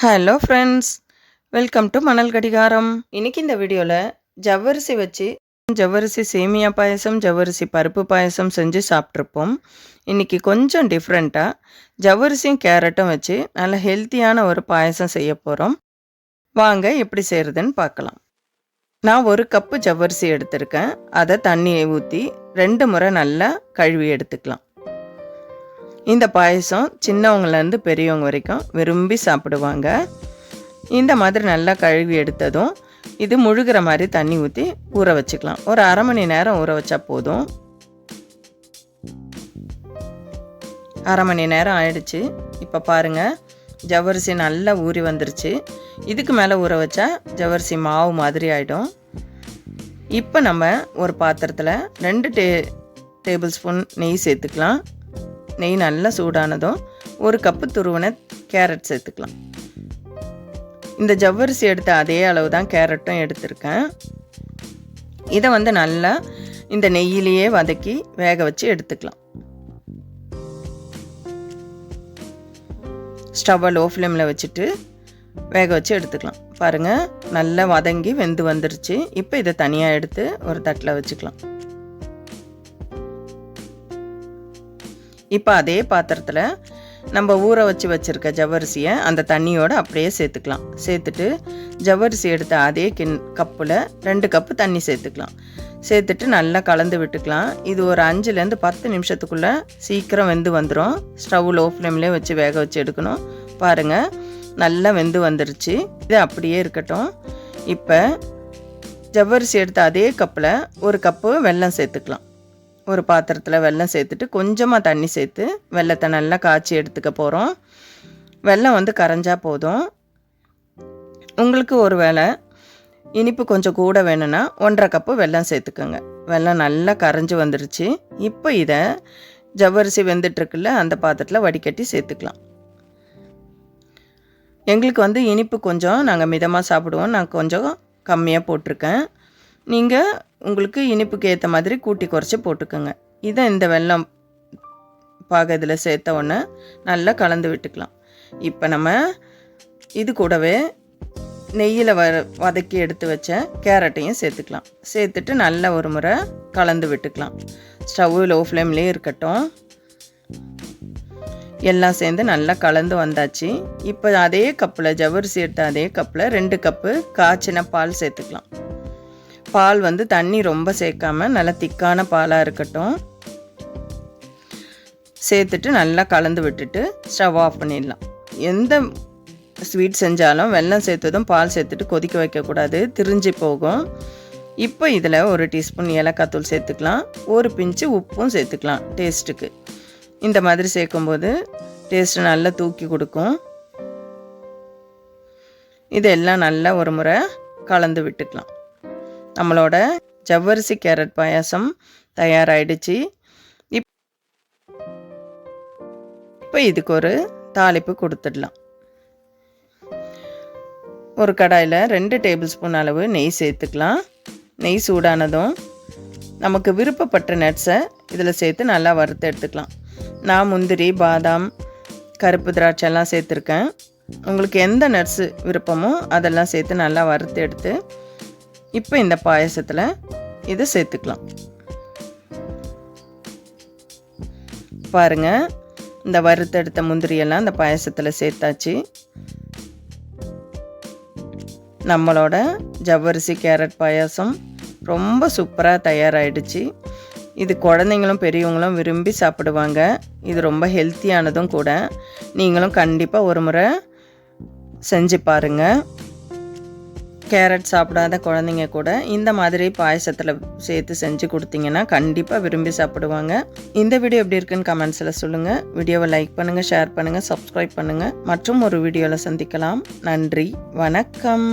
Hello friends, welcome to மணல் கடிகாரம். இன்னைக்கு இந்த வீடியோவில் ஜவ்வரிசி வச்சு ஜவ்வரிசி சேமியா பாயசம், ஜவ்வரிசி பருப்பு பாயசம் செஞ்சு சாப்பிட்ருப்போம். இன்றைக்கி கொஞ்சம் டிஃப்ரெண்ட்டாக ஜவ்வரிசியும் கேரட்டும் வச்சு நல்ல ஹெல்த்தியான ஒரு பாயசம் செய்ய போகிறோம். வாங்க எப்படி செய்கிறதுன்னு பார்க்கலாம். நான் 1 கப்பு ஜவ்வரிசி எடுத்திருக்கேன். அதை தண்ணியை ஊற்றி 2 முறை நல்லா கழுவி எடுத்துக்கலாம். இந்த பாயசம் சின்னவங்கலேருந்து பெரியவங்க வரைக்கும் விரும்பி சாப்பிடுவாங்க. இந்த மாதிரி நல்லா கழுவி எடுத்ததும் இது முழுகிற மாதிரி தண்ணி ஊற்றி ஊற வச்சுக்கலாம். ஒரு அரை மணி நேரம் ஊற வச்சா போதும். அரை மணி நேரம் ஆயிடுச்சு. இப்போ பாருங்கள், ஜவ்வரிசி நல்லா ஊறி வந்துருச்சு. இதுக்கு மேலே ஊற வச்சா ஜவ்வரிசி மாவு மாதிரி ஆகிடும். இப்போ நம்ம ஒரு பாத்திரத்தில் 2 டேபிள் ஸ்பூன் நெய் சேர்த்துக்கலாம். நெய் நல்லா சூடானதும் 1 கப்பு துருவின கேரட் சேர்த்துக்கலாம். இந்த ஜவ்வரிசி எடுத்த அதே அளவு தான் கேரட்டும் எடுத்திருக்கேன். இதை நல்லா இந்த நெய்யிலேயே வதக்கி வேக வச்சு எடுத்துக்கலாம். ஸ்டவ்வை லோ ஃப்ளேமில் வச்சுட்டு வேக வச்சு எடுத்துக்கலாம். பாருங்கள், நல்லா வதங்கி வெந்து வந்துருச்சு. இப்போ இதை தனியாக எடுத்து ஒரு தட்டில் வச்சுக்கலாம். இப்போ அதே பாத்திரத்தில் நம்ம ஊற வச்சு வச்சுருக்க ஜவ்வரிசியை அந்த தண்ணியோடு அப்படியே சேர்த்துக்கலாம். சேர்த்துட்டு ஜவ்வரிசி எடுத்த அதே கப்பில் 2 கப்பு தண்ணி சேர்த்துக்கலாம். சேர்த்துட்டு நல்லா கலந்து விட்டுக்கலாம். இது ஒரு 5லேருந்து 10 நிமிஷத்துக்குள்ளே சீக்கிரம் வெந்து வந்துடும். ஸ்டவ் லோ ஃப்ளேம்லேயே வச்சு வேக வச்சு எடுக்கணும். பாருங்கள், நல்லா வெந்து வந்துருச்சு. இது அப்படியே இருக்கட்டும். இப்போ ஜவ்வரிசி எடுத்த அதே கப்பில் 1 கப்பு வெல்லம் சேர்த்துக்கலாம். ஒரு பாத்திரத்தில் வெல்லம் சேர்த்துட்டு கொஞ்சமாக தண்ணி சேர்த்து வெல்லத்தை நல்லா காய்ச்சி எடுத்துக்க போகிறோம். வெல்லம் கரைஞ்சா போதும். உங்களுக்கு ஒரு வேளை இனிப்பு கொஞ்சம் கூட வேணும்னா 1.5 கப்பு வெல்லம் சேர்த்துக்கோங்க. வெல்லம் நல்லா கரைஞ்சி வந்துருச்சு. இப்போ இதை ஜவ்வரிசி வெந்துட்டுருக்குல்ல அந்த பாத்திரத்தில் வடிகட்டி சேர்த்துக்கலாம். எங்களுக்கு இனிப்பு கொஞ்சம் நாங்கள் மிதமாக சாப்பிடுவோம். நான் கொஞ்சம் கம்மியாக போட்டிருக்கேன். நீங்கள் உங்களுக்கு இனிப்புக்கு ஏற்ற மாதிரி கூட்டி குறைச்சி போட்டுக்கோங்க. இதை இந்த வெல்லம் இதில் சேர்த்த உடனே நல்லா கலந்து விட்டுக்கலாம். இப்போ நம்ம இது கூடவே நெய்யில் வதக்கி எடுத்து வச்ச கேரட்டையும் சேர்த்துக்கலாம். சேர்த்துட்டு நல்லா ஒரு முறை கலந்து விட்டுக்கலாம். ஸ்டவ் லோ ஃப்ளேம்லேயே இருக்கட்டும். எல்லாம் சேர்ந்து நல்லா கலந்து வந்தாச்சு. இப்போ அதே கப்பில் ஜவ்வரிசி எடுத்த அதே கப்பில் 2 கப்பு காய்ச்சின பால் சேர்த்துக்கலாம். பால் தண்ணி ரொம்ப சேர்க்காம நல்லா திக்கான பாலாக இருக்கட்டும். சேர்த்துட்டு நல்லா கலந்து விட்டுட்டு ஸ்டவ் ஆஃப் பண்ணிடலாம். எந்த ஸ்வீட் செஞ்சாலும் வெல்லம் சேர்த்ததும் பால் சேர்த்துட்டு கொதிக்க வைக்கக்கூடாது, திரிஞ்சு போகும். இப்போ இதில் 1 டீஸ்பூன் ஏலக்காய் தூள் சேர்த்துக்கலாம். 1 பிஞ்சு உப்பும் சேர்த்துக்கலாம் டேஸ்ட்டுக்கு. இந்த மாதிரி சேர்க்கும்போது டேஸ்ட்டு நல்லா தூக்கி கொடுக்கும். இதெல்லாம் நல்லா ஒரு முறை கலந்து விட்டுக்கலாம். நம்மளோட ஜவ்வரிசி கேரட் பாயாசம் தயாராகிடுச்சு. இப்போ இதுக்கு ஒரு தாளிப்பு கொடுத்துடலாம். ஒரு கடாயில் 2 டேபிள் ஸ்பூன் அளவு நெய் சேர்த்துக்கலாம். நெய் சூடானதும் நமக்கு விருப்பப்பட்ட நட்ஸை இதில் சேர்த்து நல்லா வறுத்து எடுத்துக்கலாம். நான் முந்திரி, பாதாம், கருப்பு திராட்சை எல்லாம் சேர்த்துருக்கேன். உங்களுக்கு எந்த நட்ஸு விருப்பமோ அதெல்லாம் சேர்த்து நல்லா வறுத்து எடுத்து இப்போ இந்த பாயசத்தில் இதை சேர்த்துக்கலாம். பாருங்கள், இந்த வறுத்தெடுத்த முந்திரியெல்லாம் இந்த பாயசத்தில் சேர்த்தாச்சு. நம்மளோட ஜவ்வரிசி கேரட் பாயாசம் ரொம்ப சூப்பராக தயாராகிடுச்சு. இது குழந்தைங்களும் பெரியவங்களும் விரும்பி சாப்பிடுவாங்க. இது ரொம்ப ஹெல்த்தியானதும் கூட. நீங்களும் கண்டிப்பாக ஒரு முறை செஞ்சு பாருங்கள். கேரட் சாப்பிடாத குழந்தைங்க கூட இந்த மாதிரி பாயசத்தில் சேர்த்து செஞ்சு கொடுத்தீங்கன்னா கண்டிப்பாக விரும்பி சாப்பிடுவாங்க. இந்த வீடியோ எப்படி இருக்குன்னு கமெண்ட்ஸில் சொல்லுங்கள். வீடியோவை லைக் பண்ணுங்கள், ஷேர் பண்ணுங்கள், சப்ஸ்கிரைப் பண்ணுங்கள். மற்றும் ஒரு வீடியோவில் சந்திக்கலாம். நன்றி, வணக்கம்.